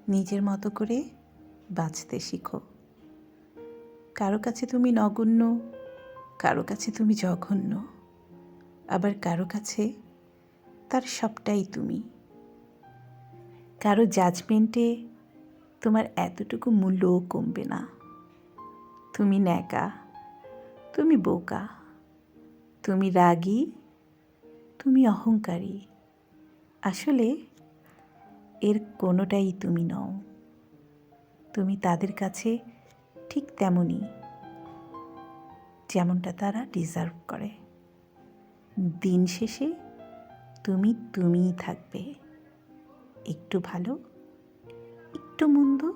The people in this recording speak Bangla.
নিজের মতো করে বাঁচতে শিখো। কারো কাছে তুমি নগণ্য, কারো কাছে তুমি জঘন্য, আবার কারো কাছে তার সবটাই তুমি। কারো জাজমেন্টে তোমার এতটুকু মূল্যও কমবে না। তুমি ন্যাকা, তুমি বোকা, তুমি রাগী, তুমি অহংকারী। আসলে এর কোনোটাই তুমি নও। তুমি তাদের কাছে ঠিক তেমনই, যেমনটা তারা ডিজার্ভ করে। দিন শেষে তুমি তুমিই থাকবে, একটু ভালো, একটু মন্দ,